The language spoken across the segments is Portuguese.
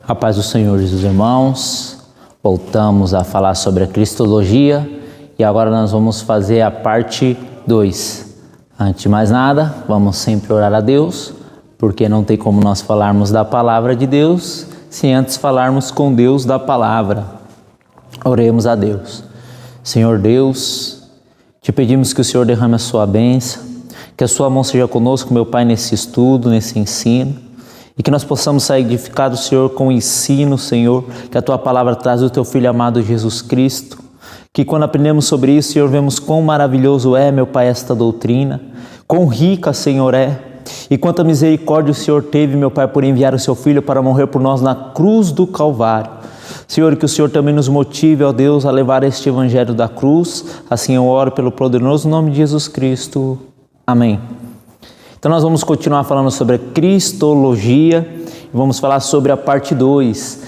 A paz do Senhor, Jesus, irmãos. Voltamos a falar sobre a Cristologia e agora nós vamos fazer a parte 2. Antes de mais nada, vamos sempre orar a Deus, porque não tem como nós falarmos da palavra de Deus sem antes falarmos com Deus da palavra. Oremos a Deus. Senhor Deus, te pedimos que o Senhor derrame a sua bênção, que a sua mão seja conosco, meu Pai, nesse estudo, nesse ensino, e que nós possamos sair edificados, Senhor, com o ensino, Senhor, que a Tua palavra traz do Teu Filho amado Jesus Cristo, que quando aprendemos sobre isso, Senhor, vemos quão maravilhoso é, meu Pai, esta doutrina, quão rica, Senhor, é, e quanta misericórdia o Senhor teve, meu Pai, por enviar o Seu Filho para morrer por nós na cruz do Calvário. Senhor, que o Senhor também nos motive, ó Deus, a levar este Evangelho da cruz, assim eu oro pelo poderoso nome de Jesus Cristo. Amém. Então nós vamos continuar falando sobre a Cristologia e vamos falar sobre a parte 2.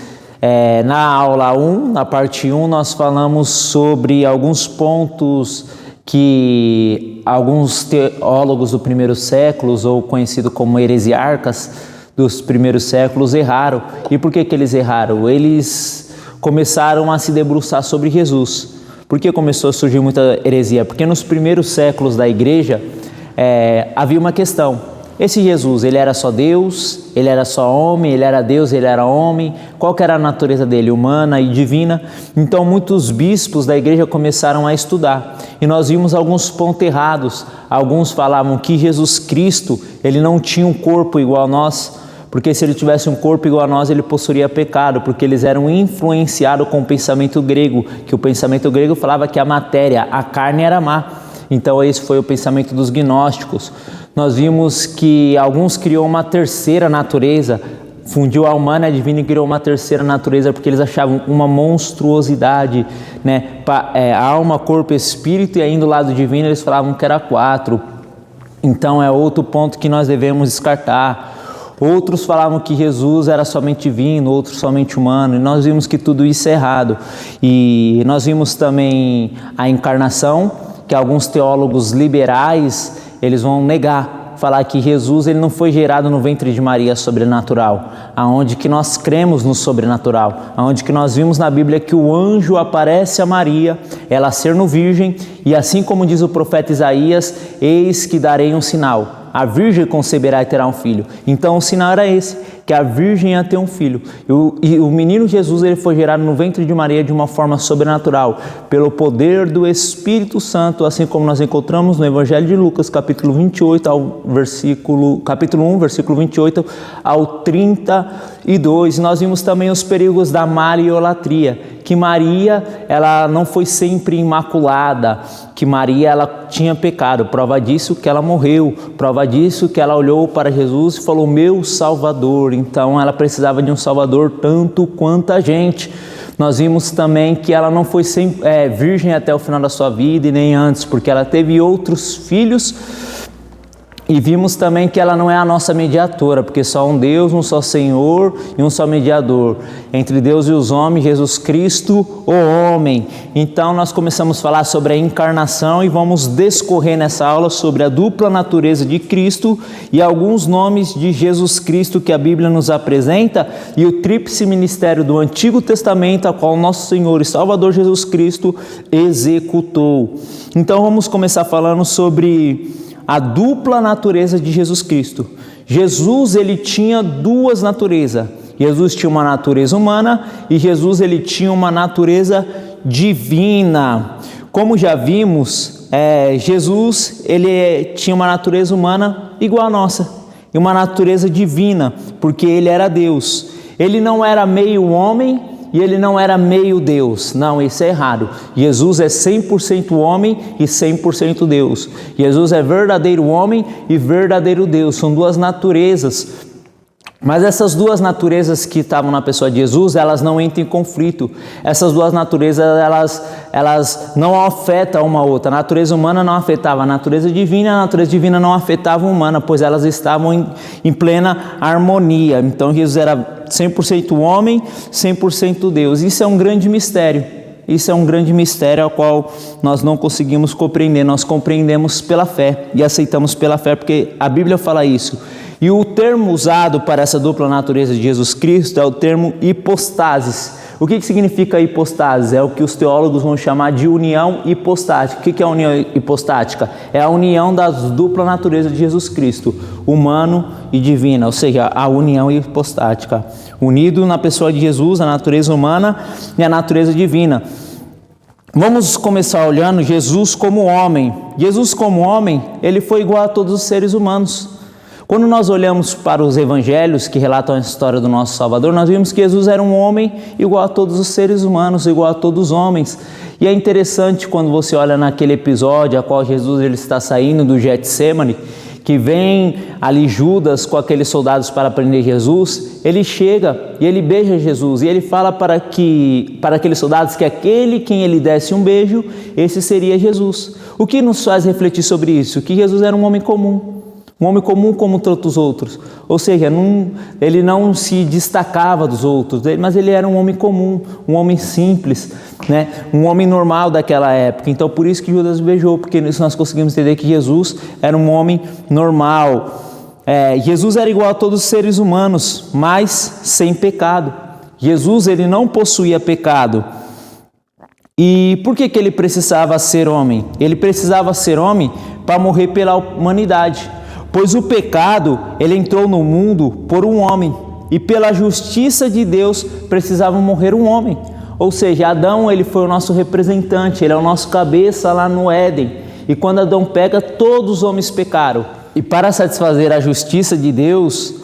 Na aula 1, na parte 1, nós falamos sobre alguns pontos que alguns teólogos do primeiro século, ou conhecido como heresiarcas dos primeiros séculos, erraram. E por que eles erraram? Eles começaram a se debruçar sobre Jesus. Por que começou a surgir muita heresia? Porque nos primeiros séculos da igreja, havia uma questão. Esse Jesus, ele era só Deus, ele era só homem, ele era Deus, ele era homem. Qual que era a natureza dele? Humana e divina. Então muitos bispos da igreja começaram a estudar e nós vimos alguns pontos errados. Alguns falavam que Jesus Cristo, ele não tinha um corpo igual a nós, porque se ele tivesse um corpo igual a nós, ele possuiria pecado, porque eles eram influenciados com o pensamento grego, que o pensamento grego falava que a matéria, a carne era má. Então esse foi o pensamento dos gnósticos. Nós vimos que alguns criou uma terceira natureza, fundiu a humana e a divina e criou uma terceira natureza, porque eles achavam uma monstruosidade, né? Alma, corpo, espírito, e ainda o lado divino eles falavam que era 4. Então é outro ponto que nós devemos descartar. Outros falavam que Jesus era somente divino, outros somente humano, e nós vimos que tudo isso é errado. E nós vimos também a encarnação, que alguns teólogos liberais, eles vão negar, falar que Jesus ele não foi gerado no ventre de Maria sobrenatural, aonde que nós cremos no sobrenatural, aonde que nós vimos na Bíblia que o anjo aparece a Maria, ela sendo virgem, e assim como diz o profeta Isaías, eis que darei um sinal, a virgem conceberá e terá um filho. Então o sinal era esse, que a virgem ia ter um filho. E o menino Jesus ele foi gerado no ventre de Maria de uma forma sobrenatural, pelo poder do Espírito Santo, assim como nós encontramos no Evangelho de Lucas, capítulo 1, versículo 28 ao 32. Nós vimos também os perigos da mariolatria, que Maria ela não foi sempre imaculada, que Maria ela tinha pecado. Prova disso que ela morreu, prova disso que ela olhou para Jesus e falou, meu Salvador. Então ela precisava de um Salvador tanto quanto a gente. Nós vimos também que ela não foi virgem até o final da sua vida e nem antes, porque ela teve outros filhos. E vimos também que ela não é a nossa mediadora, porque só um Deus, um só Senhor e um só mediador. Entre Deus e os homens, Jesus Cristo, o homem. Então nós começamos a falar sobre a encarnação e vamos discorrer nessa aula sobre a dupla natureza de Cristo e alguns nomes de Jesus Cristo que a Bíblia nos apresenta e o tríplice ministério do Antigo Testamento, a qual nosso Senhor e Salvador Jesus Cristo executou. Então vamos começar falando sobre a dupla natureza de Jesus Cristo. Jesus ele tinha duas naturezas. Jesus tinha uma natureza humana e Jesus ele tinha uma natureza divina. Como já vimos, Jesus ele tinha uma natureza humana igual a nossa e uma natureza divina, porque ele era Deus. Ele não era meio homem e ele não era meio Deus. Não, isso é errado. Jesus é 100% homem e 100% Deus. Jesus é verdadeiro homem e verdadeiro Deus. São duas naturezas. Mas essas duas naturezas que estavam na pessoa de Jesus, elas não entram em conflito. Essas duas naturezas, elas não afetam uma a outra. A natureza humana não afetava a natureza divina não afetava a humana, pois elas estavam em plena harmonia. Então Jesus era 100% homem, 100% Deus. Isso é um grande mistério. Isso é um grande mistério ao qual nós não conseguimos compreender. Nós compreendemos pela fé e aceitamos pela fé, porque a Bíblia fala isso, E o termo usado para essa dupla natureza de Jesus Cristo é o termo hipostasis. O que significa hipostasis? É o que os teólogos vão chamar de união hipostática. O que é a união hipostática? É a união das dupla natureza de Jesus Cristo, humano e divina, ou seja, a união hipostática. Unido na pessoa de Jesus, a natureza humana e a natureza divina. Vamos começar olhando Jesus como homem. Jesus como homem, ele foi igual a todos os seres humanos. Quando nós olhamos para os evangelhos que relatam a história do nosso Salvador, nós vimos que Jesus era um homem igual a todos os seres humanos, igual a todos os homens. E é interessante quando você olha naquele episódio a qual Jesus ele está saindo do Getsemane, que vem ali Judas com aqueles soldados para prender Jesus, ele chega e ele beija Jesus e ele fala para aqueles soldados que aquele quem ele desse um beijo, esse seria Jesus. O que nos faz refletir sobre isso? Que Jesus era um homem comum como todos os outros, ou seja, ele não se destacava dos outros, mas ele era um homem comum, um homem simples, né? Um homem normal daquela época. Então por isso que Judas beijou, porque nisso nós conseguimos entender que Jesus era um homem normal. Jesus era igual a todos os seres humanos, mas sem pecado. Jesus ele não possuía pecado. E por que ele precisava ser homem? Ele precisava ser homem para morrer pela humanidade. Pois o pecado, ele entrou no mundo por um homem, e pela justiça de Deus precisava morrer um homem. Ou seja, Adão ele foi o nosso representante, ele é o nosso cabeça lá no Éden. E quando Adão pega, todos os homens pecaram. E para satisfazer a justiça de Deus,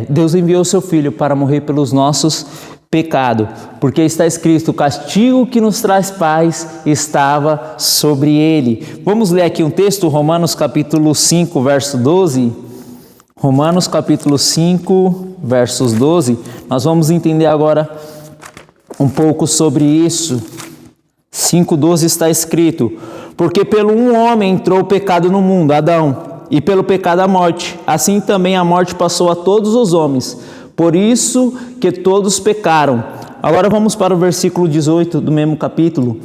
Deus enviou seu Filho para morrer pelos nossos pecados. Porque está escrito, o castigo que nos traz paz estava sobre ele. Vamos ler aqui um texto, Romanos capítulo 5, verso 12. Romanos capítulo 5, versos 12. Nós vamos entender agora um pouco sobre isso. 5,12 está escrito, porque pelo um homem entrou o pecado no mundo, Adão, e pelo pecado a morte. Assim também a morte passou a todos os homens, por isso que todos pecaram. Agora vamos para o versículo 18 do mesmo capítulo.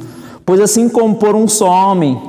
Pois assim como por um só homem,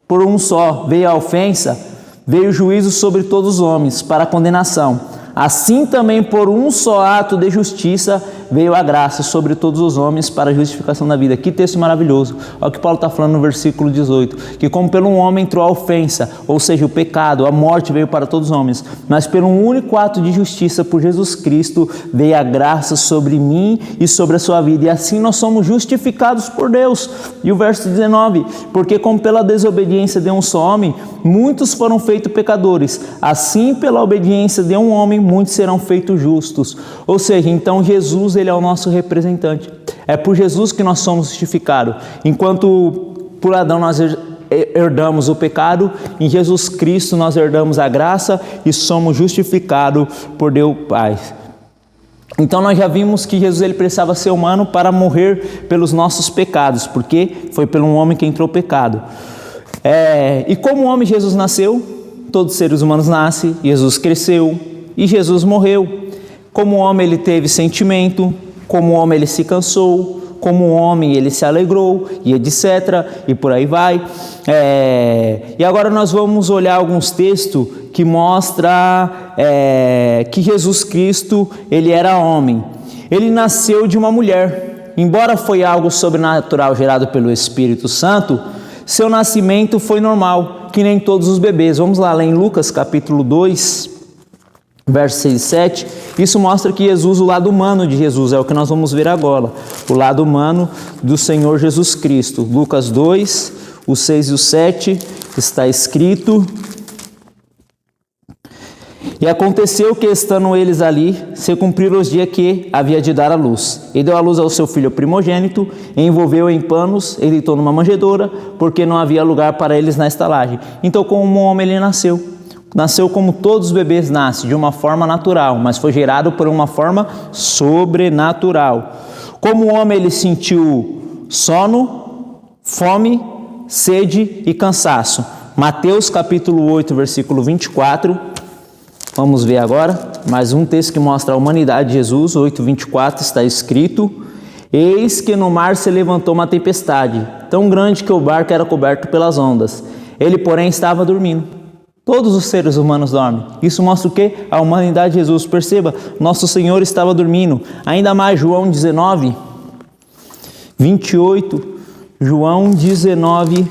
por um só veio a ofensa, veio o juízo sobre todos os homens para a condenação. Assim também por um só ato de justiça veio a graça sobre todos os homens para a justificação da vida. Que texto maravilhoso. Olha o que Paulo está falando no versículo 18. Que como pelo um homem entrou a ofensa, ou seja, o pecado, a morte veio para todos os homens. Mas pelo um único ato de justiça por Jesus Cristo veio a graça sobre mim e sobre a sua vida. E assim nós somos justificados por Deus. E o verso 19. Porque como pela desobediência de um só homem, muitos foram feitos pecadores. Assim pela obediência de um homem, muitos serão feitos justos. Ou seja, então Jesus ele é o nosso representante. É por Jesus que nós somos justificados. Enquanto por Adão nós herdamos o pecado, em Jesus Cristo nós herdamos a graça e somos justificados por Deus Pai. Então nós já vimos que Jesus ele precisava ser humano para morrer pelos nossos pecados, porque foi pelo um homem que entrou o pecado. E como homem Jesus nasceu, todos os seres humanos nascem, Jesus cresceu e Jesus morreu. Como homem ele teve sentimento, como homem ele se cansou, como homem ele se alegrou e etc. E por aí vai. E agora nós vamos olhar alguns textos que mostram que Jesus Cristo ele era homem. Ele nasceu de uma mulher. Embora foi algo sobrenatural gerado pelo Espírito Santo, seu nascimento foi normal, que nem todos os bebês. Vamos lá em Lucas capítulo 2, verso 6 e 7, isso mostra que Jesus, o lado humano de Jesus, é o que nós vamos ver agora, o lado humano do Senhor Jesus Cristo. Lucas 2, o 6 e o 7, está escrito: E aconteceu que, estando eles ali, se cumpriram os dias que havia de dar à luz. E deu à luz ao seu filho primogênito, e envolveu em panos, e deitou numa manjedoura, porque não havia lugar para eles na estalagem. Então, como um homem ele nasceu como todos os bebês nascem, de uma forma natural, mas foi gerado por uma forma sobrenatural. Como o homem ele sentiu sono, fome, sede e cansaço. Mateus capítulo 8, versículo 24. Vamos ver agora mais um texto que mostra a humanidade de Jesus. 8, 24 está escrito: Eis que no mar se levantou uma tempestade, tão grande que o barco era coberto pelas ondas. Ele, porém, estava dormindo. Todos os seres humanos dormem. Isso mostra o quê? A humanidade de Jesus. Perceba, nosso Senhor estava dormindo. Ainda mais, João 19, 28. João 19,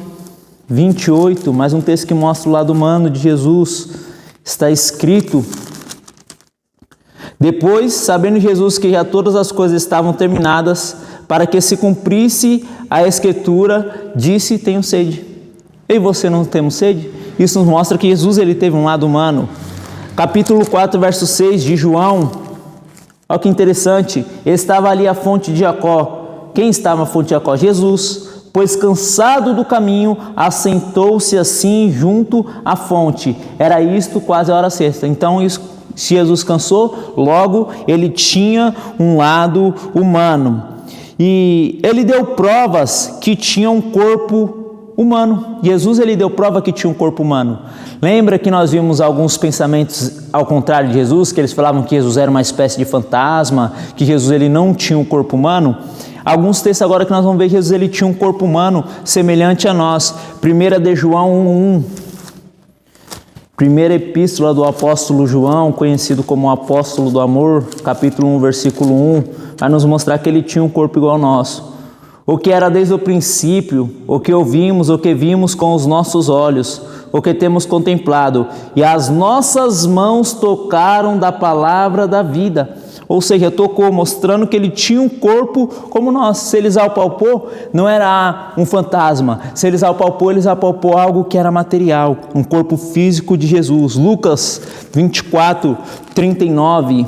28. Mais um texto que mostra o lado humano de Jesus. Está escrito: depois, sabendo Jesus que já todas as coisas estavam terminadas, para que se cumprisse a Escritura, disse: tenho sede. Eu e você não temos sede? Isso nos mostra que Jesus ele teve um lado humano. Capítulo 4, verso 6 de João. Olha que interessante. Estava ali a fonte de Jacó. Quem estava na fonte de Jacó? Jesus. Pois cansado do caminho, assentou-se assim junto à fonte. Era isto quase a hora sexta. Então, isso, se Jesus cansou, logo ele tinha um lado humano. E ele deu provas que tinha um corpo humano. Jesus ele deu prova que tinha um corpo humano. Lembra que nós vimos alguns pensamentos ao contrário de Jesus, que eles falavam que Jesus era uma espécie de fantasma, que Jesus ele não tinha um corpo humano? Alguns textos agora que nós vamos ver que Jesus ele tinha um corpo humano semelhante a nós. 1 de João 1:1. Primeira epístola do apóstolo João, conhecido como o apóstolo do amor, capítulo 1, versículo 1, vai nos mostrar que ele tinha um corpo igual ao nosso. O que era desde o princípio, o que ouvimos, o que vimos com os nossos olhos, o que temos contemplado, e as nossas mãos tocaram da palavra da vida. Ou seja, tocou, mostrando que ele tinha um corpo como nós. Se eles apalpou, não era um fantasma. Se eles apalpou algo que era material, um corpo físico de Jesus. Lucas 24, 39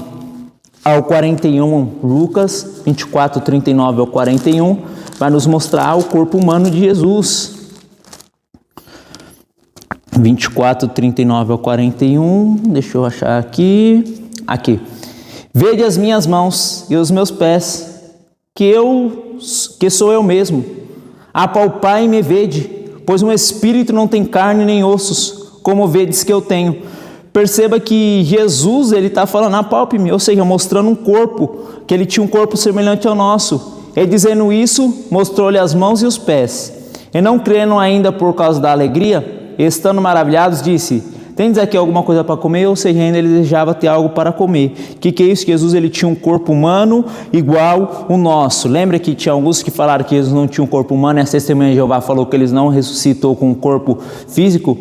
ao 41. Lucas 24, 39 ao 41 vai nos mostrar o corpo humano de Jesus. 24, 39 ao 41. Deixa eu achar aqui. Aqui. Vede as minhas mãos e os meus pés, que sou eu mesmo. Apalpai e me vede, pois um espírito não tem carne nem ossos, como vedes que eu tenho. Perceba que Jesus ele está falando, apalpe-me, ou seja, mostrando um corpo, que ele tinha um corpo semelhante ao nosso. Ele dizendo isso, mostrou-lhe as mãos e os pés. E não crendo ainda por causa da alegria, estando maravilhados, disse: tendes aqui alguma coisa para comer? Ou seja, ainda ele desejava ter algo para comer. O que é isso? Jesus ele tinha um corpo humano igual o nosso. Lembra que tinha alguns que falaram que Jesus não tinha um corpo humano e a testemunha de Jeová falou que eles não ressuscitou com um corpo físico?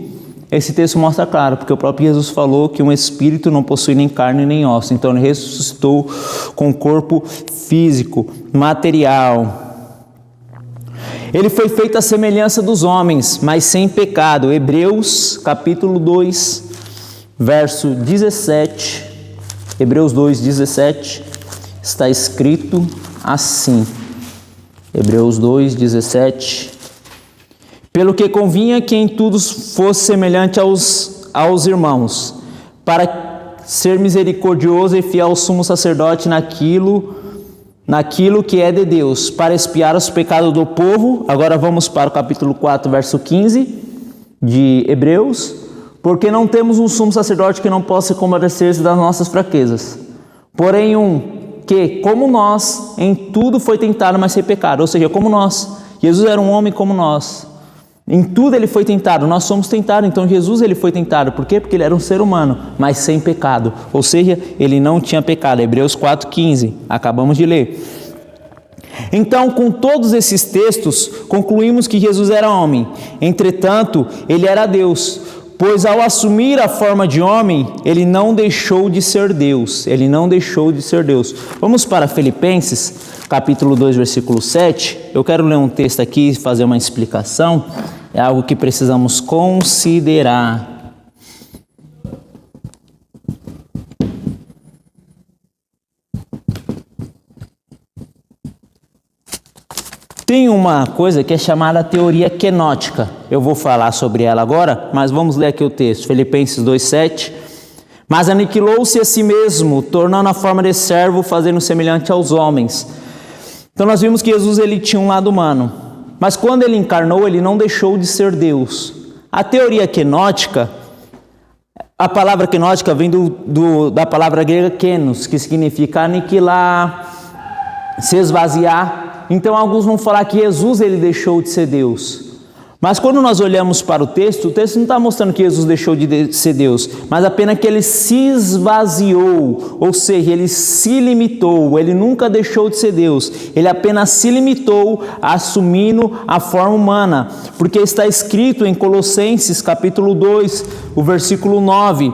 Esse texto mostra claro, porque o próprio Jesus falou que um espírito não possui nem carne nem osso. Então ele ressuscitou com um corpo físico, material. Ele foi feito à semelhança dos homens, mas sem pecado. Hebreus capítulo 2, verso 17. Hebreus 2, 17. Está escrito assim. Hebreus 2, 17. Pelo que convinha que em tudo fosse semelhante aos irmãos, para ser misericordioso e fiel ao sumo sacerdote naquilo que é de Deus, para expiar os pecados do povo. Agora vamos para o capítulo 4, verso 15 de Hebreus. Porque não temos um sumo sacerdote que não possa compadecer-se das nossas fraquezas, porém que, como nós, em tudo foi tentado, mas sem pecado. Ou seja, como nós. Jesus era um homem como nós. Em tudo ele foi tentado, nós somos tentados, então Jesus ele foi tentado. Por quê? Porque ele era um ser humano, mas sem pecado. Ou seja, ele não tinha pecado. Hebreus 4,15, acabamos de ler. Então, com todos esses textos, concluímos que Jesus era homem. Entretanto, ele era Deus, pois ao assumir a forma de homem, ele não deixou de ser Deus. Ele não deixou de ser Deus. Vamos para Filipenses, capítulo 2, versículo 7. Eu quero ler um texto aqui e fazer uma explicação. É algo que precisamos considerar. Tem uma coisa que é chamada teoria quenótica. Eu vou falar sobre ela agora, mas vamos ler aqui o texto. Filipenses 2,7. Mas aniquilou-se a si mesmo, tornando a forma de servo, fazendo semelhante aos homens. Então nós vimos que Jesus ele tinha um lado humano. Mas quando ele encarnou, ele não deixou de ser Deus. A teoria quenótica, a palavra quenótica vem da palavra grega kenos, que significa aniquilar, se esvaziar. Então alguns vão falar que Jesus ele deixou de ser Deus. Mas quando nós olhamos para o texto não está mostrando que Jesus deixou de ser Deus, mas apenas que ele se esvaziou, ou seja, ele se limitou, ele nunca deixou de ser Deus, ele apenas se limitou assumindo a forma humana, porque está escrito em Colossenses capítulo 2, o versículo 9,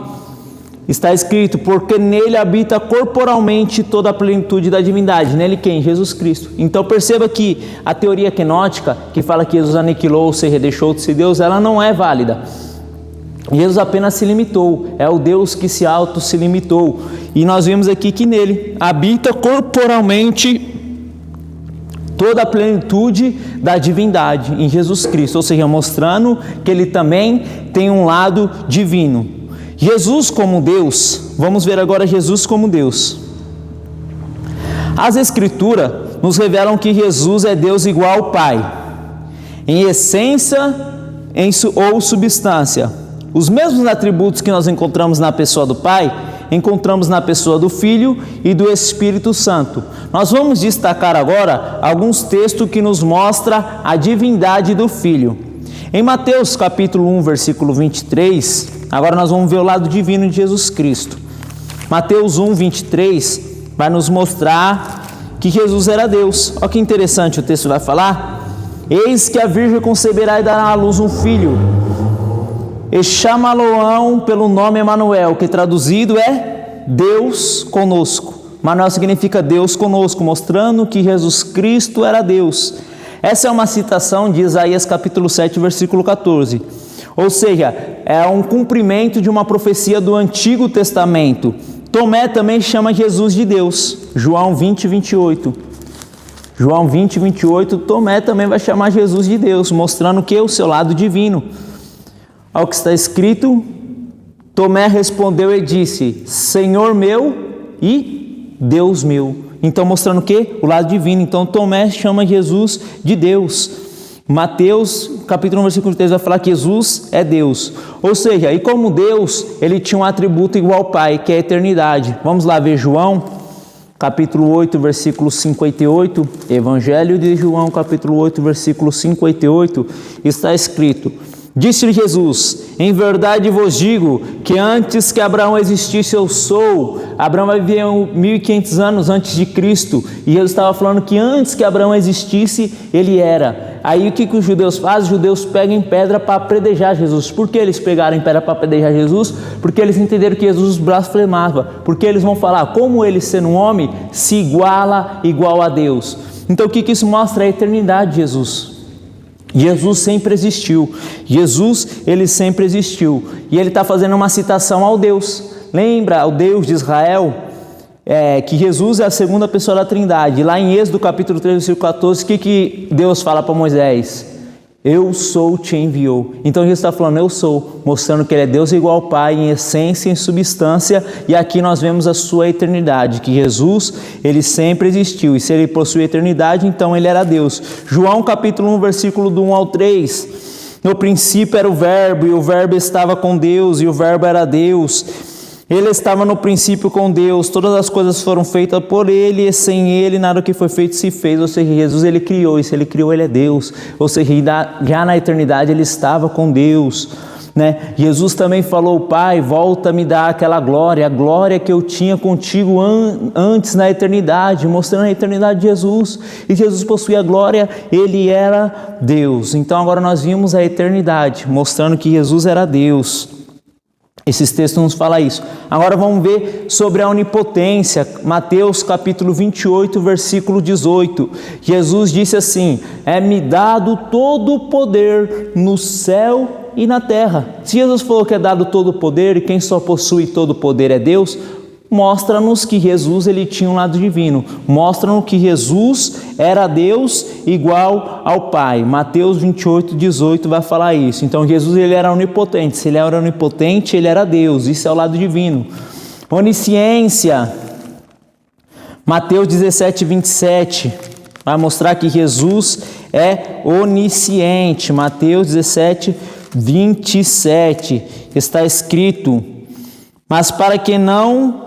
está escrito, porque nele habita corporalmente toda a plenitude da divindade. Nele quem? Jesus Cristo. Então perceba que a teoria quenótica, que fala que Jesus aniquilou, ou seja, deixou de ser Deus, ela não é válida. Jesus apenas se limitou, é o Deus que se limitou. E nós vemos aqui que nele habita corporalmente toda a plenitude da divindade, em Jesus Cristo, ou seja, mostrando que ele também tem um lado divino. Jesus como Deus, vamos ver agora Jesus como Deus. As Escrituras nos revelam que Jesus é Deus igual ao Pai, em essência ou substância. Os mesmos atributos que nós encontramos na pessoa do Pai, encontramos na pessoa do Filho e do Espírito Santo. Nós vamos destacar agora alguns textos que nos mostram a divindade do Filho. Em Mateus capítulo 1, versículo 23, agora nós vamos ver o lado divino de Jesus Cristo. Mateus 1, 23 vai nos mostrar que Jesus era Deus. Olha que interessante o texto vai falar. Eis que a Virgem conceberá e dará à luz um filho, e chamá-lo-ão pelo nome Emanuel, que traduzido é Deus conosco. Emanuel significa Deus conosco, mostrando que Jesus Cristo era Deus. Essa é uma citação de Isaías capítulo 7, versículo 14. Ou seja, é um cumprimento de uma profecia do Antigo Testamento. Tomé também chama Jesus de Deus. João 20, 28. João 20, 28, Tomé também vai chamar Jesus de Deus, mostrando que o seu lado divino. Ao que está escrito, Tomé respondeu e disse, Senhor meu e Deus meu. Então mostrando o quê? O lado divino. Então Tomé chama Jesus de Deus. Mateus capítulo 1, versículo 3 vai falar que Jesus é Deus. Ou seja, e como Deus, ele tinha um atributo igual ao Pai, que é a eternidade. Vamos lá ver João capítulo 8, versículo 58. Evangelho de João capítulo 8, versículo 58. Está escrito, disse-lhe Jesus, em verdade vos digo que antes que Abraão existisse eu sou. Abraão vai viver 1500 anos antes de Cristo. E Jesus estava falando que antes que Abraão existisse, ele era. Aí o que os judeus fazem? Os judeus pegam pedra para apedrejar Jesus. Por que eles pegaram em pedra para apedrejar Jesus? Porque eles entenderam que Jesus blasfemava. Porque eles vão falar, como ele sendo um homem, se igual a Deus. Então o que isso mostra? A eternidade de Jesus. Jesus sempre existiu. Jesus, ele sempre existiu. E ele está fazendo uma citação ao Deus. Lembra ao Deus de Israel? Que Jesus é a segunda pessoa da Trindade. Lá em Êxodo capítulo 3, versículo 14, o que Deus fala para Moisés? Eu sou, te enviou. Então Jesus está falando, eu sou, mostrando que ele é Deus igual ao Pai, em essência, em substância, e aqui nós vemos a sua eternidade, que Jesus, ele sempre existiu, e se ele possui eternidade, então ele era Deus. João capítulo 1, versículo do 1 ao 3, no princípio era o Verbo, e o Verbo estava com Deus, e o Verbo era Deus. Ele estava no princípio com Deus, todas as coisas foram feitas por Ele, e sem Ele nada que foi feito se fez. Ou seja, Jesus ele criou, e se Ele criou, Ele é Deus. Ou seja, já na eternidade Ele estava com Deus, né? Jesus também falou, Pai, volta a me dar aquela glória, a glória que eu tinha contigo antes na eternidade, mostrando a eternidade de Jesus. E Jesus possuía a glória, Ele era Deus. Então agora nós vimos a eternidade, mostrando que Jesus era Deus. Esses textos nos falam isso. Agora vamos ver sobre a onipotência. Mateus capítulo 28, versículo 18. Jesus disse assim, é-me dado todo o poder no céu e na terra. Se Jesus falou que é dado todo o poder e quem só possui todo o poder é Deus, mostra-nos que Jesus ele tinha um lado divino. Mostra-nos que Jesus era Deus igual ao Pai. Mateus 28, 18 vai falar isso. Então Jesus ele era onipotente. Se ele era onipotente, ele era Deus. Isso é o lado divino. Onisciência. Mateus 17, 27 vai mostrar que Jesus é onisciente. Mateus 17, 27 está escrito, mas para que não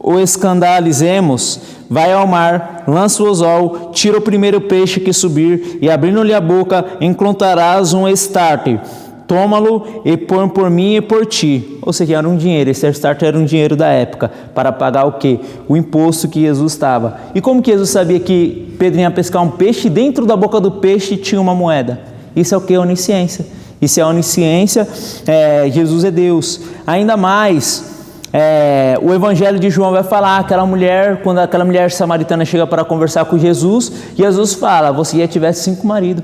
o escandalizemos, vai ao mar, lança o anzol, tira o primeiro peixe que subir, e abrindo-lhe a boca, encontrarás um estarte. Toma-lo e põe por mim e por ti. Ou seja, era um dinheiro, esse estarte era um dinheiro da época, para pagar o quê? O imposto que Jesus estava. E como que Jesus sabia que Pedro ia pescar um peixe, e dentro da boca do peixe tinha uma moeda? Isso é o que? Onisciência. Isso é onisciência, Jesus é Deus. Ainda mais, o Evangelho de João vai falar, quando aquela mulher samaritana chega para conversar com Jesus, Jesus fala, você já tivesse 5 maridos,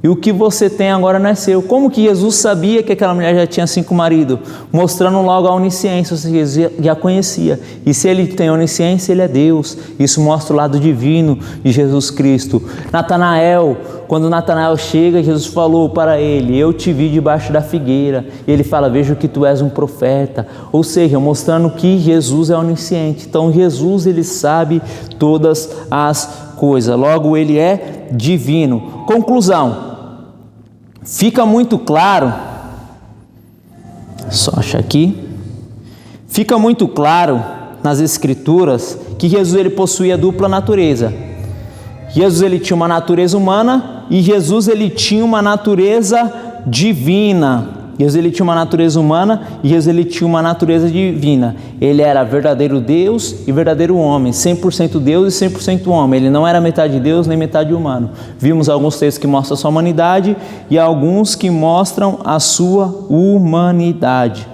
e o que você tem agora não é seu. Como que Jesus sabia que aquela mulher já tinha 5 maridos? Mostrando logo a onisciência, ou seja, Jesus já conhecia. E se ele tem onisciência, ele é Deus. Isso mostra o lado divino de Jesus Cristo. Natanael, quando Natanael chega, Jesus falou para ele, eu te vi debaixo da figueira. E ele fala, vejo que tu és um profeta. Ou seja, mostrando que Jesus é onisciente. Então Jesus, ele sabe todas as coisas. Logo, ele é divino. Conclusão. Fica muito claro, só achar aqui, fica muito claro nas Escrituras que Jesus ele possuía dupla natureza. Jesus ele tinha uma natureza humana e Jesus ele tinha uma natureza divina. Jesus ele tinha uma natureza humana e Jesus ele tinha uma natureza divina. Ele era verdadeiro Deus e verdadeiro homem, 100% Deus e 100% homem. Ele não era metade Deus nem metade humano. Vimos alguns textos que mostram a sua humanidade e alguns que mostram a sua humanidade.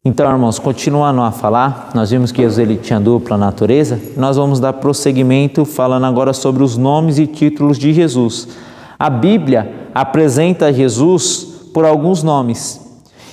Então, irmãos, continuando a falar, nós vimos que Jesus ele tinha dupla natureza. Nós vamos dar prosseguimento falando agora sobre os nomes e títulos de Jesus. A Bíblia apresenta Jesus por alguns nomes,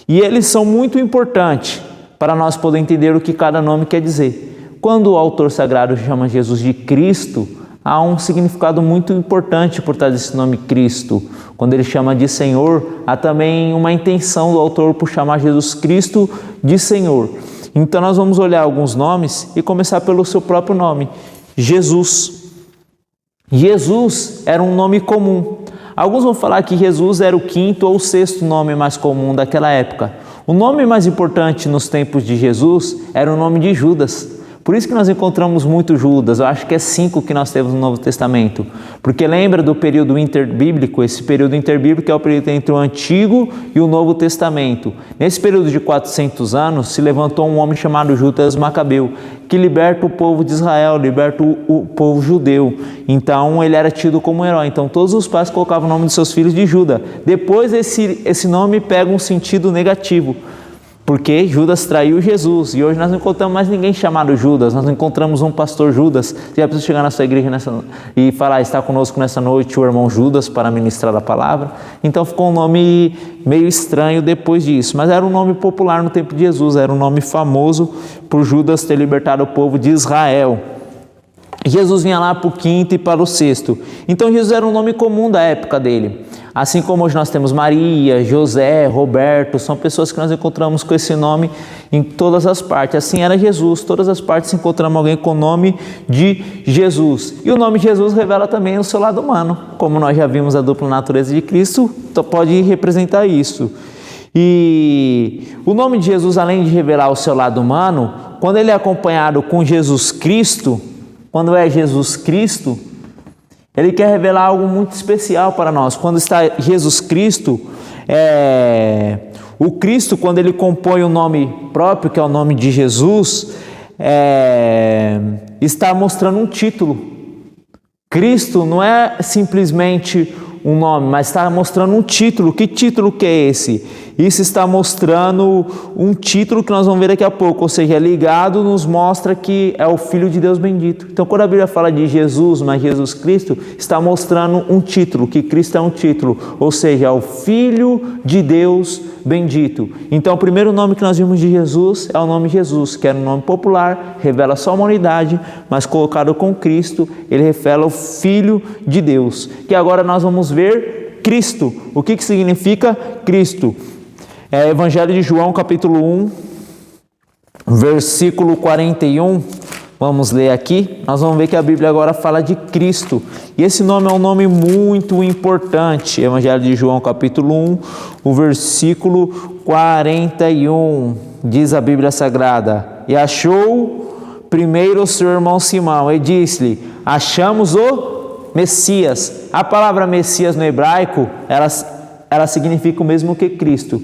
e eles são muito importantes para nós poder entender o que cada nome quer dizer. Quando o autor sagrado chama Jesus de Cristo, há um significado muito importante por trás desse nome Cristo. Quando ele chama de Senhor, há também uma intenção do autor por chamar Jesus Cristo de Senhor. Então nós vamos olhar alguns nomes e começar pelo seu próprio nome, Jesus. Jesus era um nome comum. Alguns vão falar que Jesus era o 5º ou o 6º nome mais comum daquela época. O nome mais importante nos tempos de Jesus era o nome de Judas. Por isso que nós encontramos muito Judas. Eu acho que é 5 que nós temos no Novo Testamento. Porque lembra do período interbíblico? Esse período interbíblico é o período entre o Antigo e o Novo Testamento. Nesse período de 400 anos, se levantou um homem chamado Judas Macabeu, que liberta o povo de Israel, liberta o povo judeu. Então, ele era tido como um herói. Então, todos os pais colocavam o nome de seus filhos de Judas. Depois, esse nome pega um sentido negativo, porque Judas traiu Jesus, e hoje nós não encontramos mais ninguém chamado Judas, nós encontramos um pastor Judas. Você já precisa chegar na sua igreja e falar, está conosco nessa noite o irmão Judas para ministrar a palavra. Então ficou um nome meio estranho depois disso, mas era um nome popular no tempo de Jesus, era um nome famoso por Judas ter libertado o povo de Israel. Jesus vinha lá para o 5º e para o 6º. Então Jesus era um nome comum da época dele. Assim como hoje nós temos Maria, José, Roberto, são pessoas que nós encontramos com esse nome em todas as partes. Assim era Jesus, todas as partes encontramos alguém com o nome de Jesus. E o nome de Jesus revela também o seu lado humano. Como nós já vimos a dupla natureza de Cristo, então pode representar isso. E o nome de Jesus, além de revelar o seu lado humano, quando ele é acompanhado com Jesus Cristo, quando é Jesus Cristo, ele quer revelar algo muito especial para nós. Quando está Jesus Cristo, o Cristo, quando ele compõe o nome próprio, que é o nome de Jesus, está mostrando um título. Cristo não é simplesmente um nome, mas está mostrando um título. Que título que é esse? Isso está mostrando um título que nós vamos ver daqui a pouco, ou seja, ligado nos mostra que é o Filho de Deus bendito. Então, quando a Bíblia fala de Jesus, mas Jesus Cristo, está mostrando um título, que Cristo é um título, ou seja, é o Filho de Deus bendito. Então, o primeiro nome que nós vimos de Jesus é o nome Jesus, que era um nome popular, revela só a humanidade, mas colocado com Cristo, ele revela o Filho de Deus. Que agora nós vamos ver Cristo. O que significa Cristo? Evangelho de João, capítulo 1, versículo 41. Vamos ler aqui. Nós vamos ver que a Bíblia agora fala de Cristo. E esse nome é um nome muito importante. Evangelho de João, capítulo 1, o versículo 41. Diz a Bíblia Sagrada: E achou primeiro o seu irmão Simão e disse-lhe: achamos o Messias. A palavra Messias no hebraico, ela significa o mesmo que Cristo.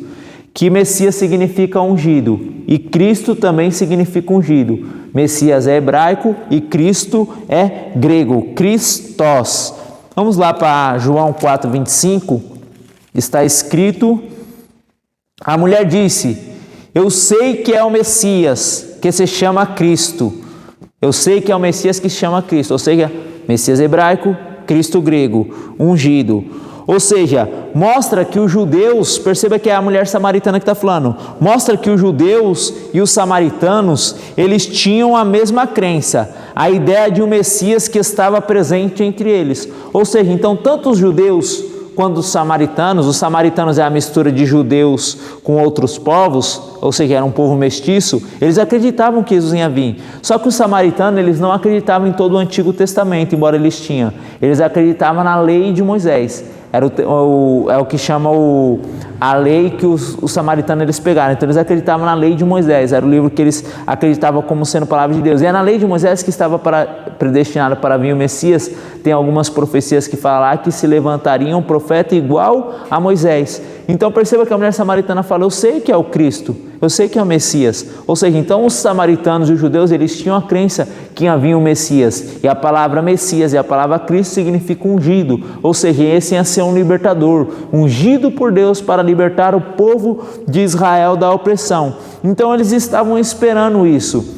Que Messias significa ungido e Cristo também significa ungido. Messias é hebraico e Cristo é grego, Christos. Vamos lá para João 4:25. Está escrito: a mulher disse: eu sei que é o Messias, que se chama Cristo. Eu sei que é o Messias que se chama Cristo. Ou seja, Messias hebraico, Cristo grego, ungido. Ou seja, mostra que os judeus, perceba que é a mulher samaritana que está falando, mostra que os judeus e os samaritanos, eles tinham a mesma crença, a ideia de um Messias que estava presente entre eles. Ou seja, então tanto os judeus quanto os samaritanos é a mistura de judeus com outros povos, ou seja, era um povo mestiço, eles acreditavam que Jesus ia vir. Só que os samaritanos, eles não acreditavam em todo o Antigo Testamento, embora eles acreditavam na lei de Moisés. É o que chama a lei que os samaritanos eles pegaram. Então eles acreditavam na lei de Moisés, era o livro que eles acreditavam como sendo a palavra de Deus. E é na lei de Moisés que estava predestinado para vir o Messias. Tem algumas profecias que falam lá que se levantaria um profeta igual a Moisés. Então perceba que a mulher samaritana fala: eu sei que é o Cristo, eu sei que é o Messias. Ou seja, então os samaritanos e os judeus, eles tinham a crença que ia vir o Messias. E a palavra Messias e a palavra Cristo significa ungido. Ou seja, esse ia ser um libertador, ungido por Deus para libertar o povo de Israel da opressão. Então eles estavam esperando isso,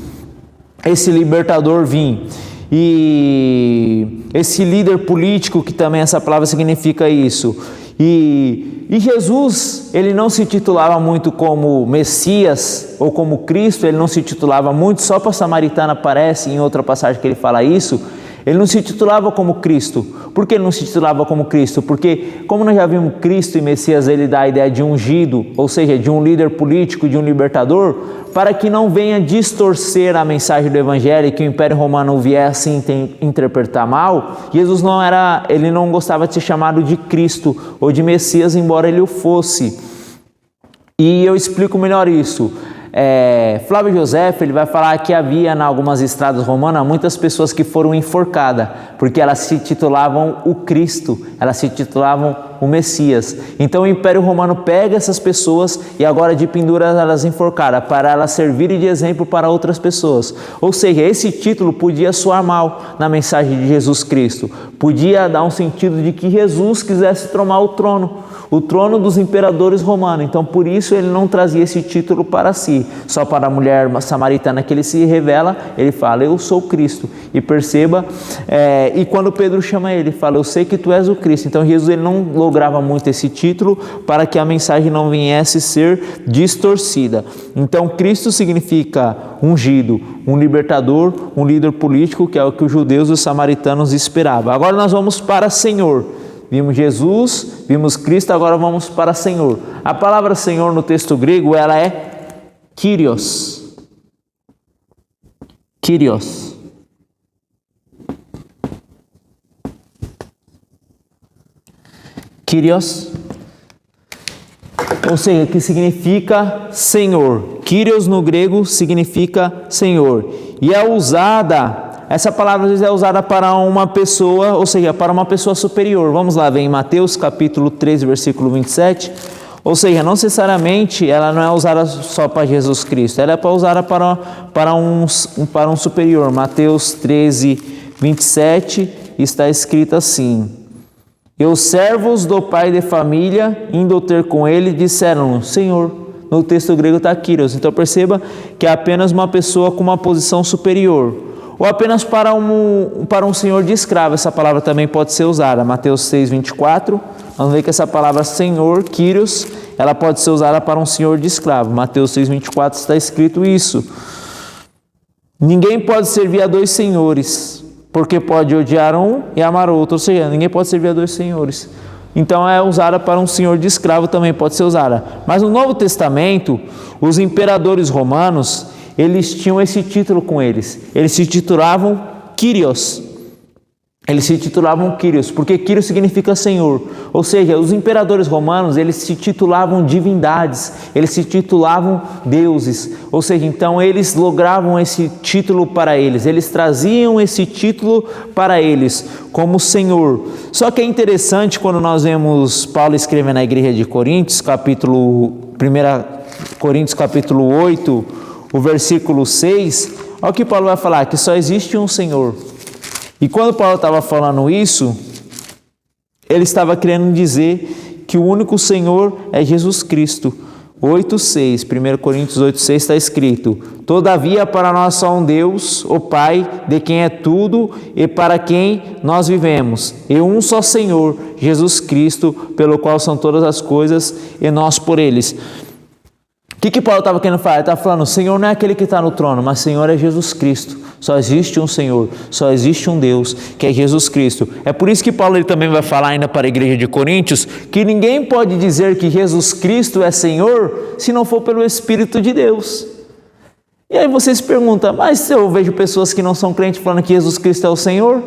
esse libertador vir. E esse líder político, que também essa palavra significa isso. E Jesus, ele não se titulava muito como Messias ou como Cristo, ele não se titulava muito, só para a samaritana aparece em outra passagem que ele fala isso. Ele não se titulava como Cristo. Por que ele não se titulava como Cristo? Porque, como nós já vimos, Cristo e Messias, ele dá a ideia de ungido, ou seja, de um líder político, de um libertador, para que não venha distorcer a mensagem do Evangelho e que o Império Romano viesse interpretar mal. Jesus ele não gostava de ser chamado de Cristo ou de Messias, embora ele o fosse. E eu explico melhor isso. Flávio José, ele vai falar que havia em algumas estradas romanas muitas pessoas que foram enforcadas, porque elas se titulavam o Cristo, elas se titulavam o Messias. Então o Império Romano pega essas pessoas e agora de pendura elas enforcaram, para elas servirem de exemplo para outras pessoas. Ou seja, esse título podia soar mal na mensagem de Jesus Cristo, podia dar um sentido de que Jesus quisesse tomar o trono dos imperadores romanos. Então por isso ele não trazia esse título para si. Só para a mulher samaritana que ele se revela, ele fala: eu sou Cristo. E perceba, e quando Pedro chama ele fala: eu sei que tu és o Cristo. Então Jesus ele não lograva muito esse título para que a mensagem não viesse ser distorcida. Então Cristo significa ungido, um libertador, um líder político, que é o que os judeus e os samaritanos esperavam. Agora nós vamos para Senhor. Vimos Jesus, vimos Cristo, agora vamos para Senhor. A palavra Senhor no texto grego, ela é Kyrios. Kyrios. Kyrios, ou seja, que significa Senhor. Kyrios no grego significa Senhor. E é usada, essa palavra às vezes é usada para uma pessoa, ou seja, para uma pessoa superior. Vamos lá, vem em Mateus capítulo 13, versículo 27. Ou seja, não necessariamente ela não é usada só para Jesus Cristo, ela é usada para um superior. Mateus 13, 27, está escrito assim: e os servos do pai de família, indo ter com ele, disseram: Senhor. No texto grego está Kyrios. Então perceba que é apenas uma pessoa com uma posição superior. Ou apenas para um senhor de escravo, essa palavra também pode ser usada. Mateus 6, 24, vamos ver que essa palavra Senhor, Kyrios, ela pode ser usada para um senhor de escravo. Mateus 6, 24 está escrito isso. Ninguém pode servir a dois senhores, porque pode odiar um e amar o outro. Ou seja, ninguém pode servir a dois senhores. Então é usada para um senhor de escravo, também pode ser usada. Mas no Novo Testamento, os imperadores romanos, eles tinham esse título com eles. Eles se titulavam Kyrios. Eles se titulavam Kyrios, porque Kyrios significa Senhor. Ou seja, os imperadores romanos, eles se titulavam divindades, eles se titulavam deuses. Ou seja, então eles logravam esse título para eles traziam esse título para eles como Senhor. Só que é interessante quando nós vemos Paulo escrevendo na igreja de Coríntios, 1 Coríntios capítulo 8, o versículo 6, olha o que Paulo vai falar, que só existe um Senhor. E quando Paulo estava falando isso, ele estava querendo dizer que o único Senhor é Jesus Cristo. 8,6, 1 Coríntios 8,6 está escrito: todavia para nós só um Deus, o Pai, de quem é tudo e para quem nós vivemos, e um só Senhor, Jesus Cristo, pelo qual são todas as coisas e nós por eles. O que Paulo estava querendo falar? Ele estava falando, o Senhor não é aquele que está no trono, mas o Senhor é Jesus Cristo. Só existe um Senhor, só existe um Deus, que é Jesus Cristo. É por isso que Paulo ele também vai falar ainda para a igreja de Coríntios, que ninguém pode dizer que Jesus Cristo é Senhor, se não for pelo Espírito de Deus. E aí você se pergunta, mas eu vejo pessoas que não são crentes falando que Jesus Cristo é o Senhor,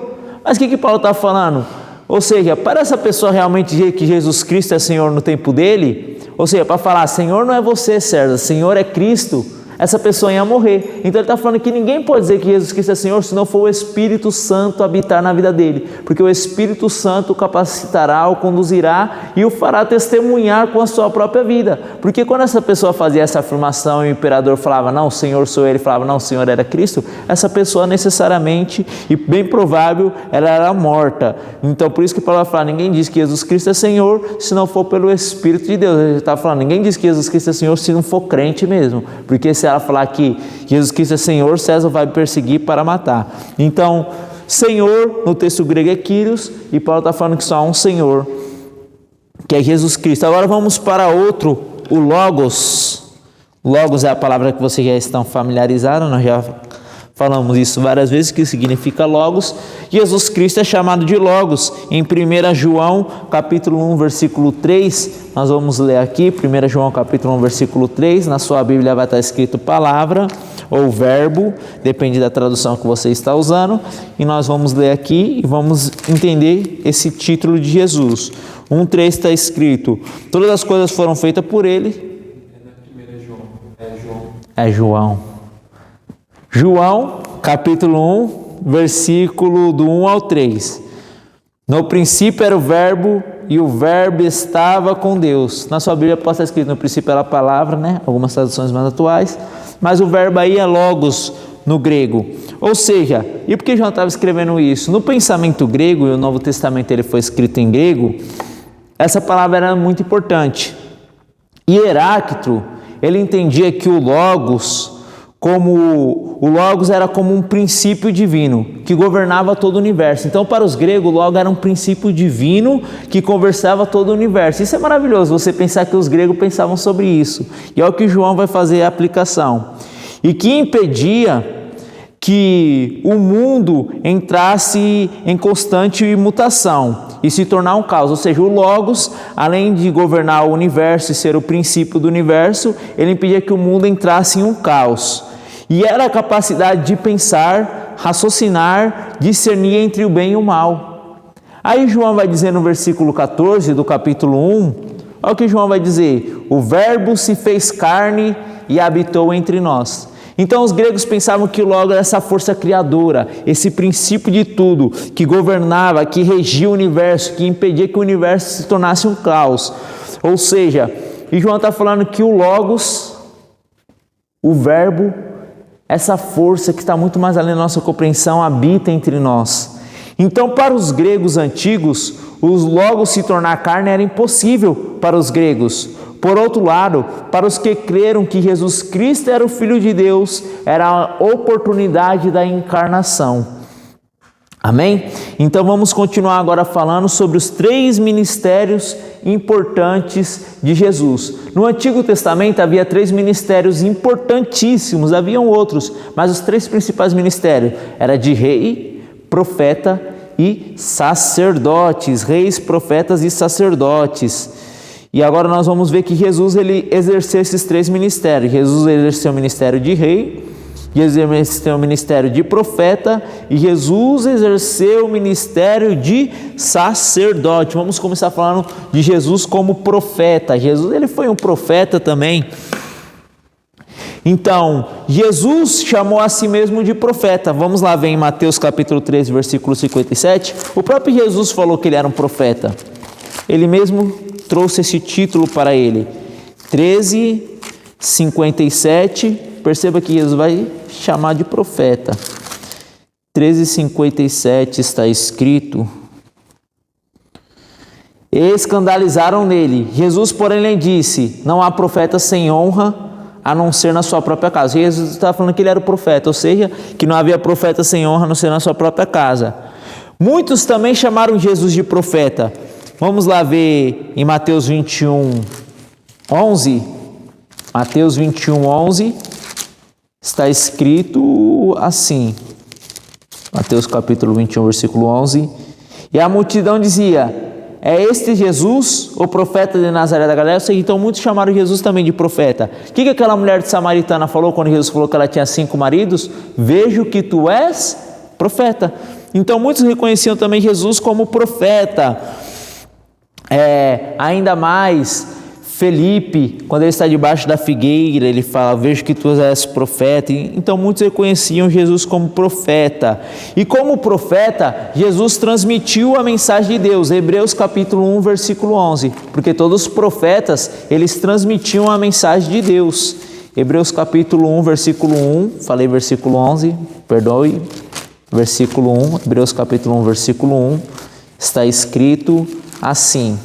mas o que Paulo está falando? Ou seja, para essa pessoa realmente dizer que Jesus Cristo é Senhor no tempo dele, ou seja, para falar, Senhor não é você, César, Senhor é Cristo, essa pessoa ia morrer. Então ele está falando que ninguém pode dizer que Jesus Cristo é Senhor se não for o Espírito Santo habitar na vida dele, porque o Espírito Santo o capacitará, o conduzirá e o fará testemunhar com a sua própria vida. Porque quando essa pessoa fazia essa afirmação e o imperador falava, não, o Senhor sou ele, falava, não, o Senhor era Cristo, essa pessoa necessariamente, e bem provável, ela era morta. Então por isso que Paulo vai falar, ninguém diz que Jesus Cristo é Senhor se não for pelo Espírito de Deus. Ele está falando, ninguém diz que Jesus Cristo é Senhor se não for crente mesmo, porque se ela falar que Jesus Cristo é Senhor, César vai perseguir para matar. Então, Senhor, no texto grego é Kyrios, e Paulo está falando que só há um Senhor, que é Jesus Cristo. Agora vamos para outro, o Logos. Logos é a palavra que vocês já estão familiarizados, nós já falamos isso várias vezes, que significa Logos. Jesus Cristo é chamado de Logos. Em 1 João, capítulo 1, versículo 3, nós vamos ler aqui, 1 João, capítulo 1, versículo 3, na sua Bíblia vai estar escrito palavra ou verbo, depende da tradução que você está usando, e nós vamos ler aqui e vamos entender esse título de Jesus. 1,3 está escrito, todas as coisas foram feitas por ele. É João. João, capítulo 1, versículo do 1 ao 3. No princípio era o verbo, e o verbo estava com Deus. Na sua Bíblia pode estar escrito, no princípio era a palavra, né? Algumas traduções mais atuais. Mas o verbo aí é logos no grego. Ou seja, e por que João estava escrevendo isso? No pensamento grego, e o Novo Testamento ele foi escrito em grego, essa palavra era muito importante. E Heráclito, ele entendia que o logos era como um princípio divino que governava todo o universo. Então, para os gregos, o Logos era um princípio divino que conversava todo o universo. Isso é maravilhoso, você pensar que os gregos pensavam sobre isso. E é o que João vai fazer a aplicação. E que impedia que o mundo entrasse em constante mutação e se tornar um caos. Ou seja, o Logos, além de governar o universo e ser o princípio do universo, ele impedia que o mundo entrasse em um caos. E era a capacidade de pensar, raciocinar, discernir entre o bem e o mal. Aí João vai dizer no versículo 14 do capítulo 1, olha o que João vai dizer, o verbo se fez carne e habitou entre nós. Então os gregos pensavam que o Logos era essa força criadora, esse princípio de tudo, que governava, que regia o universo, que impedia que o universo se tornasse um caos. Ou seja, e João está falando que o Logos, o verbo, essa força que está muito mais além da nossa compreensão, habita entre nós. Então, para os gregos antigos, os Logos se tornar carne era impossível para os gregos. Por outro lado, para os que creram que Jesus Cristo era o Filho de Deus, era a oportunidade da encarnação. Amém? Então vamos continuar agora falando sobre os 3 ministérios importantes de Jesus. No Antigo Testamento havia 3 ministérios importantíssimos, haviam outros, mas os 3 principais ministérios eram de rei, profeta e sacerdotes, reis, profetas e sacerdotes. E agora nós vamos ver que Jesus ele exerceu esses 3 ministérios. Jesus exerceu o ministério de rei, Jesus exerceu o ministério de profeta e Jesus exerceu o ministério de sacerdote. Vamos começar falando de Jesus como profeta. Jesus, ele foi um profeta também. Então, Jesus chamou a si mesmo de profeta. Vamos lá ver em Mateus capítulo 13, versículo 57. O próprio Jesus falou que ele era um profeta. Ele mesmo trouxe esse título para ele. 13, 57. Perceba que Jesus vai chamar de profeta. 13:57 está escrito: e escandalizaram nele. Jesus, porém, lhe disse: não há profeta sem honra, a não ser na sua própria casa. Jesus estava falando que ele era o profeta, ou seja, que não havia profeta sem honra, a não ser na sua própria casa. Muitos também chamaram Jesus de profeta. Vamos lá ver em Mateus 21:11. Mateus 21:11. Está escrito assim, Mateus capítulo 21, versículo 11. E a multidão dizia: é este Jesus, o profeta de Nazaré da Galileia? Então muitos chamaram Jesus também de profeta. O que aquela mulher de Samaritana falou quando Jesus falou que ela tinha 5 maridos? Vejo que tu és profeta. Então muitos reconheciam também Jesus como profeta. Ainda mais Felipe, quando ele está debaixo da figueira, ele fala: vejo que tu és profeta. Então muitos reconheciam Jesus como profeta. E como profeta, Jesus transmitiu a mensagem de Deus. Hebreus capítulo 1, versículo 11. Porque todos os profetas, eles transmitiam a mensagem de Deus. Hebreus capítulo 1, versículo 1. Falei versículo 11, perdoe. Versículo 1, Hebreus capítulo 1, versículo 1. Está escrito assim: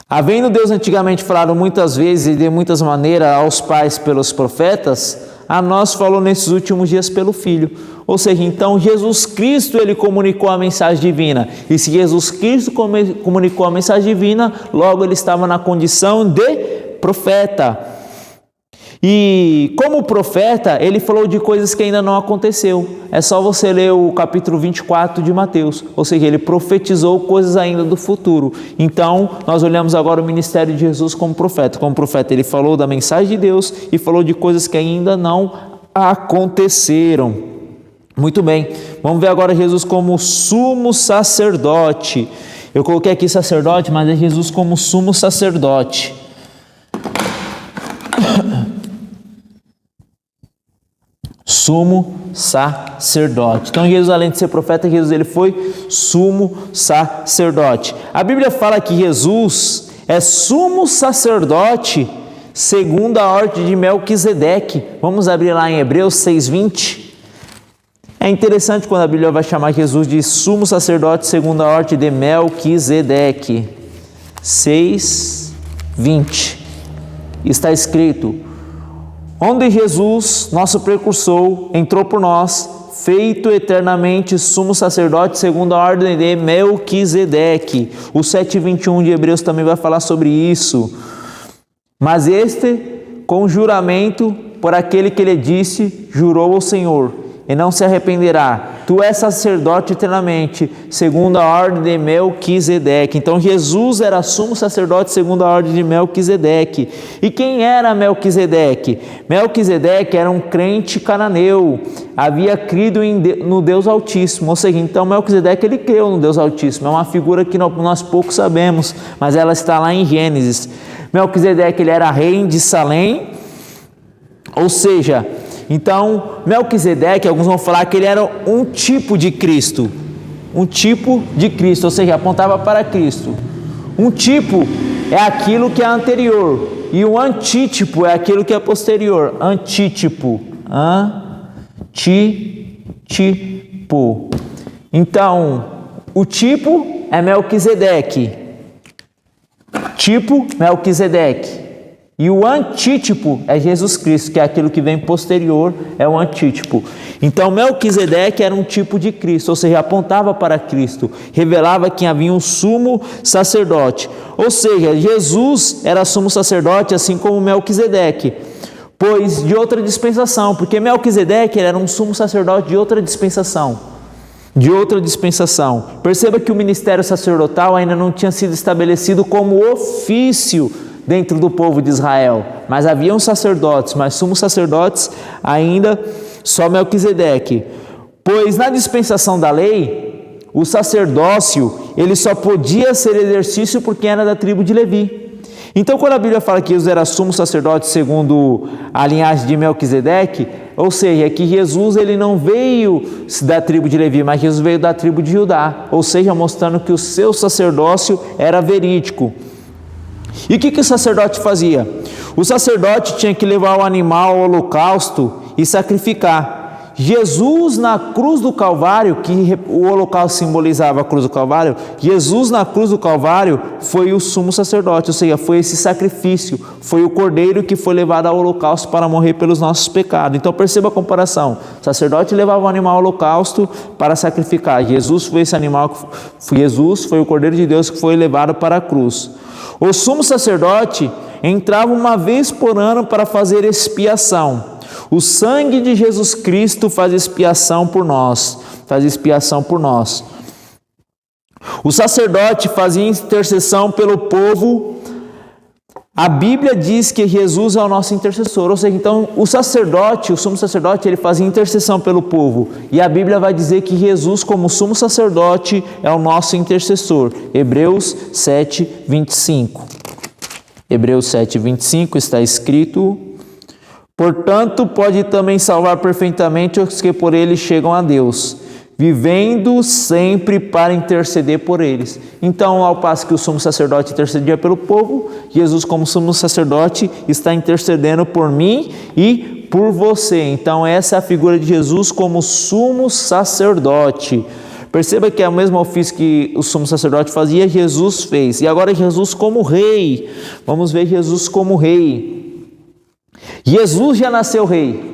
havendo Deus antigamente falado muitas vezes e de muitas maneiras aos pais pelos profetas, a nós falou nesses últimos dias pelo Filho. Ou seja, então Jesus Cristo, ele comunicou a mensagem divina. E se Jesus Cristo comunicou a mensagem divina, logo ele estava na condição de profeta. E como profeta, ele falou de coisas que ainda não aconteceu. É só você ler o capítulo 24 de Mateus. Ou seja, ele profetizou coisas ainda do futuro. Então, nós olhamos agora o ministério de Jesus como profeta. Como profeta, ele falou da mensagem de Deus e falou de coisas que ainda não aconteceram. Muito bem, vamos ver agora Jesus como sumo sacerdote. Eu coloquei aqui sacerdote, mas é Jesus como sumo sacerdote. Sumo sacerdote. Então Jesus, além de ser profeta, Jesus ele foi sumo sacerdote. A Bíblia fala que Jesus é sumo sacerdote segundo a ordem de Melquisedeque. Vamos abrir lá em Hebreus 6:20. É interessante quando a Bíblia vai chamar Jesus de sumo sacerdote segundo a ordem de Melquisedeque. 6:20. Está escrito: onde Jesus, nosso precursor, entrou por nós, feito eternamente sumo sacerdote segundo a ordem de Melquisedeque. O 7:21 de Hebreus também vai falar sobre isso. Mas este, com juramento, por aquele que lhe disse, jurou ao Senhor, e não se arrependerá. Tu és sacerdote eternamente, segundo a ordem de Melquisedeque. Então Jesus era sumo sacerdote segundo a ordem de Melquisedeque. E quem era Melquisedeque? Melquisedeque era um crente cananeu, havia crido no Deus Altíssimo. Ou seja, então Melquisedeque ele creu no Deus Altíssimo. É uma figura que nós pouco sabemos, mas ela está lá em Gênesis. Melquisedeque ele era rei de Salém, ou seja, então Melquisedeque, alguns vão falar que ele era um tipo de Cristo, ou seja, apontava para Cristo. Um tipo é aquilo que é anterior e um antítipo é aquilo que é posterior. Antítipo. Então, o tipo é Melquisedeque. Tipo, Melquisedeque. E o antítipo é Jesus Cristo, que é aquilo que vem posterior, é o antítipo. Então Melquisedeque era um tipo de Cristo, ou seja, apontava para Cristo, revelava que havia um sumo sacerdote. Ou seja, Jesus era sumo sacerdote, assim como Melquisedeque, pois de outra dispensação, porque Melquisedeque era um sumo sacerdote de outra dispensação. Perceba que o ministério sacerdotal ainda não tinha sido estabelecido como ofício dentro do povo de Israel, mas haviam sacerdotes, mas sumos sacerdotes ainda só Melquisedeque. Pois na dispensação da lei, o sacerdócio, ele só podia ser exercício por quem era da tribo de Levi. Então, quando a Bíblia fala que Jesus era sumo sacerdote segundo a linhagem de Melquisedeque, ou seja, que Jesus ele não veio da tribo de Levi, mas Jesus veio da tribo de Judá, ou seja, mostrando que o seu sacerdócio era verídico. E o que o sacerdote fazia? O sacerdote tinha que levar o animal ao holocausto e sacrificar. Jesus na cruz do Calvário, que o holocausto simbolizava a cruz do Calvário, Jesus na cruz do Calvário foi o sumo sacerdote, ou seja, foi esse sacrifício, foi o cordeiro que foi levado ao holocausto para morrer pelos nossos pecados. Então perceba a comparação, o sacerdote levava o animal ao holocausto para sacrificar, Jesus foi esse animal, Jesus foi o cordeiro de Deus que foi levado para a cruz. O sumo sacerdote entrava uma vez por ano para fazer expiação. O sangue de Jesus Cristo faz expiação por nós, O sacerdote fazia intercessão pelo povo. A Bíblia diz que Jesus é o nosso intercessor, ou seja, então o sacerdote, o sumo sacerdote, ele fazia intercessão pelo povo. E a Bíblia vai dizer que Jesus, como sumo sacerdote, é o nosso intercessor. Hebreus 7:25. Hebreus 7:25 está escrito: portanto, pode também salvar perfeitamente os que por ele chegam a Deus, vivendo sempre para interceder por eles. Então, ao passo que o sumo sacerdote intercedia pelo povo, Jesus, como sumo sacerdote, está intercedendo por mim e por você. Então, essa é a figura de Jesus como sumo sacerdote. Perceba que é o mesmo ofício que o sumo sacerdote fazia, Jesus fez. E agora Jesus como rei. Vamos ver Jesus como rei. Jesus já nasceu rei.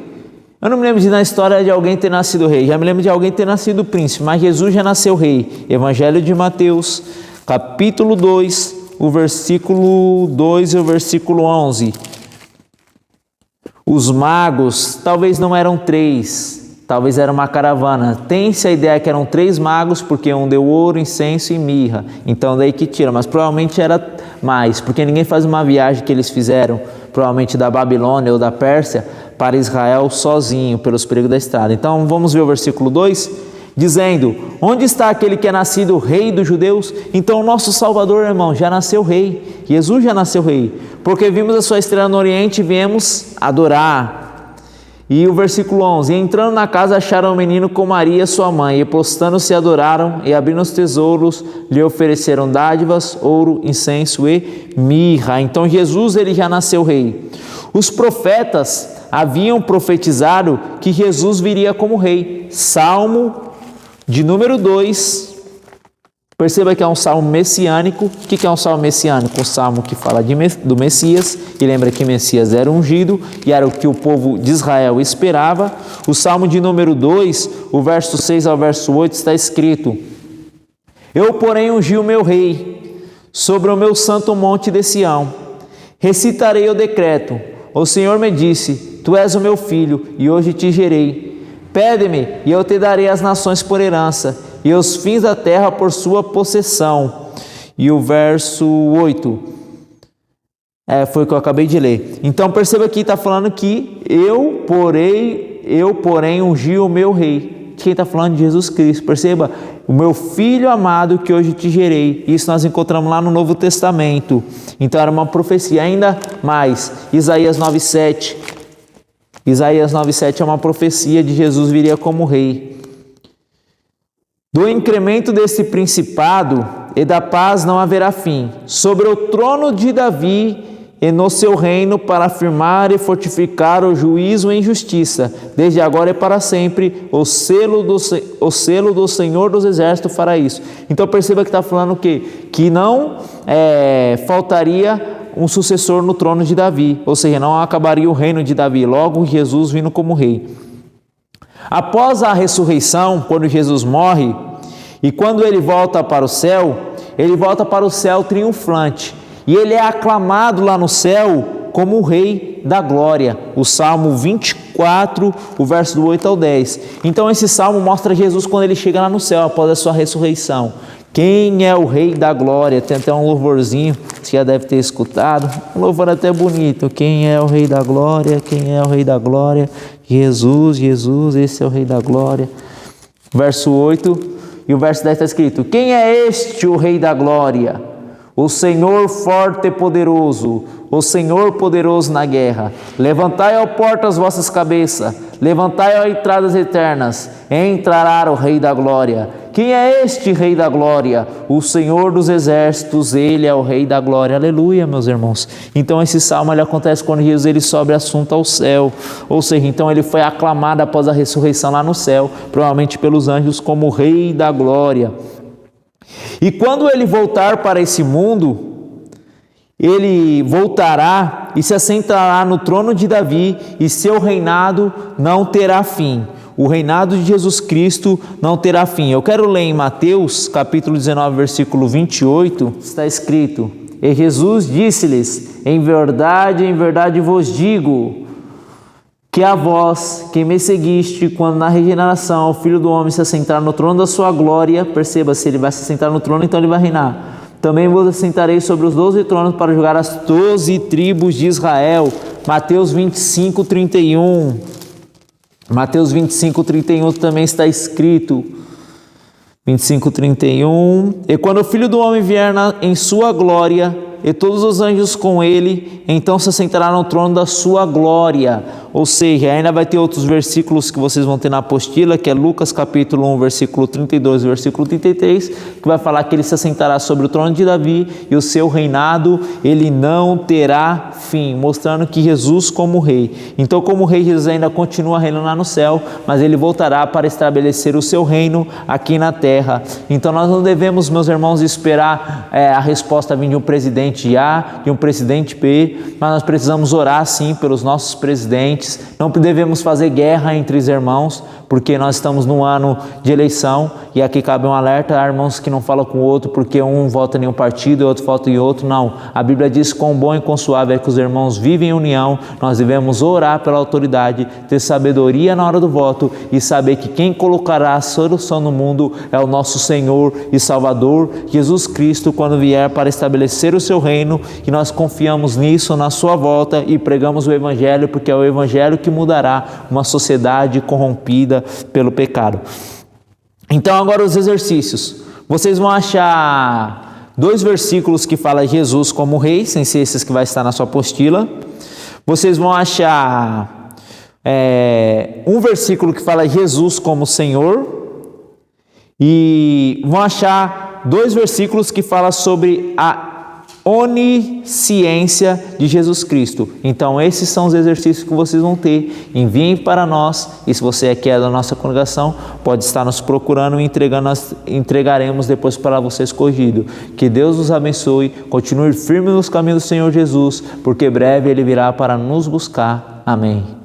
Eu não me lembro na história de alguém ter nascido rei, já me lembro de alguém ter nascido príncipe, mas Jesus já nasceu rei. Evangelho de Mateus, capítulo 2, o versículo 2 e o versículo 11. Os magos, talvez não eram 3, talvez era uma caravana. Tem-se a ideia que eram 3 magos, porque um deu ouro, incenso e mirra. Então daí que tira, mas provavelmente era mais, porque ninguém faz uma viagem que eles fizeram, provavelmente da Babilônia ou da Pérsia, para Israel sozinho, pelos perigos da estrada. Então vamos ver o versículo 2, dizendo: onde está aquele que é nascido rei dos judeus? Então o nosso Salvador, irmão, já nasceu rei. Jesus já nasceu rei, porque vimos a sua estrela no oriente e viemos adorar. E o versículo 11, entrando na casa acharam o menino com Maria sua mãe, e postando-se adoraram, e abrindo os tesouros, lhe ofereceram dádivas, ouro, incenso e mirra. Então Jesus ele já nasceu rei. Os profetas haviam profetizado que Jesus viria como rei. Salmo de número 2, perceba que é um salmo messiânico. O que é um salmo messiânico? Um salmo que fala do Messias, e lembra que Messias era ungido, e era o que o povo de Israel esperava. O salmo de número 2, o verso 6 ao verso 8, está escrito: eu, porém, ungi o meu rei sobre o meu santo monte de Sião. Recitarei o decreto. O Senhor me disse: tu és o meu filho, e hoje te gerei. Pede-me, e eu te darei as nações por herança, e os fins da terra por sua possessão. E o verso 8, foi o que eu acabei de ler. Então perceba que está falando que eu, porém, ungi o meu rei. Quem está falando de Jesus Cristo. Perceba, o meu filho amado que hoje te gerei. Isso nós encontramos lá no Novo Testamento. Então era uma profecia. Ainda mais, Isaías 9:7. Isaías 9:7 é uma profecia de Jesus viria como rei. Do incremento desse principado e da paz não haverá fim, sobre o trono de Davi e no seu reino, para afirmar e fortificar o juízo em justiça, desde agora e para sempre. O selo do Senhor dos Exércitos fará isso. Então perceba que está falando o quê? Que não faltaria um sucessor no trono de Davi, ou seja, não acabaria o reino de Davi, logo Jesus vindo como rei. Após a ressurreição, quando Jesus morre, e quando ele volta para o céu triunfante, e ele é aclamado lá no céu como o rei da glória. O Salmo 24, o verso do 8 ao 10. Então esse salmo mostra Jesus quando ele chega lá no céu, após a sua ressurreição. Quem é o Rei da Glória? Tem até um louvorzinho, você já deve ter escutado, um louvor até bonito. Quem é o Rei da Glória? Quem é o Rei da Glória? Jesus, Jesus, esse é o Rei da Glória. Verso 8 e o verso 10 está escrito: quem é este o Rei da Glória? O Senhor forte e poderoso, o Senhor poderoso na guerra. Levantai, ó portas, vossas cabeças, levantai, ó entradas eternas, entrará o Rei da Glória. Quem é este Rei da Glória? O Senhor dos exércitos, Ele é o Rei da Glória. Aleluia, meus irmãos. Então esse salmo ele acontece quando Jesus ele sobe assunto ao céu, ou seja, então ele foi aclamado após a ressurreição lá no céu, provavelmente pelos anjos como Rei da Glória. E quando ele voltar para esse mundo, ele voltará e se assentará no trono de Davi, e seu reinado não terá fim. O reinado de Jesus Cristo não terá fim. Eu quero ler em Mateus, capítulo 19, versículo 28, está escrito: e Jesus disse-lhes: em verdade vos digo, que a vós que me seguiste, quando na regeneração o Filho do Homem se assentar no trono da sua glória, perceba, se ele vai se assentar no trono, então ele vai reinar. Também vos assentarei sobre os 12 tronos para julgar as 12 tribos de Israel. Mateus 25, 31. Mateus 25, 31 também está escrito. 25, 31. E quando o Filho do Homem vier em sua glória, e todos os anjos com ele, então se assentará no trono da sua glória. Ou seja, ainda vai ter outros versículos que vocês vão ter na apostila, que é Lucas capítulo 1, versículo 32 e versículo 33, que vai falar que ele se assentará sobre o trono de Davi e o seu reinado ele não terá fim, mostrando que Jesus como rei. Então, como rei, Jesus ainda continua reinando lá no céu, mas ele voltará para estabelecer o seu reino aqui na terra. Então, nós não devemos, meus irmãos, esperar a resposta vir de um presidente A, de um presidente B, mas nós precisamos orar sim pelos nossos presidentes. Não devemos fazer guerra entre os irmãos, porque nós estamos num ano de eleição, e aqui cabe um alerta a irmãos que não falam com o outro, porque um vota em um partido e outro vota em outro. Não, a Bíblia diz quão bom e quão suave é que os irmãos vivem em união. Nós devemos orar pela autoridade, ter sabedoria na hora do voto e saber que quem colocará a solução no mundo é o nosso Senhor e Salvador Jesus Cristo, quando vier para estabelecer o seu reino, e nós confiamos nisso, na sua volta, e pregamos o Evangelho, porque é o Evangelho que mudará uma sociedade corrompida pelo pecado. Então agora os exercícios. Vocês vão achar 2 versículos que falam Jesus como rei, sem ser esses que vai estar na sua apostila. Vocês vão achar um versículo que fala Jesus como Senhor, e vão achar 2 versículos que falam sobre a onisciência de Jesus Cristo. Então esses são os exercícios que vocês vão ter. Enviem para nós, e se você é da nossa congregação, pode estar nos procurando e entregaremos depois para vocês corrigido. Que Deus os abençoe, continue firme nos caminhos do Senhor Jesus, porque breve Ele virá para nos buscar. Amém.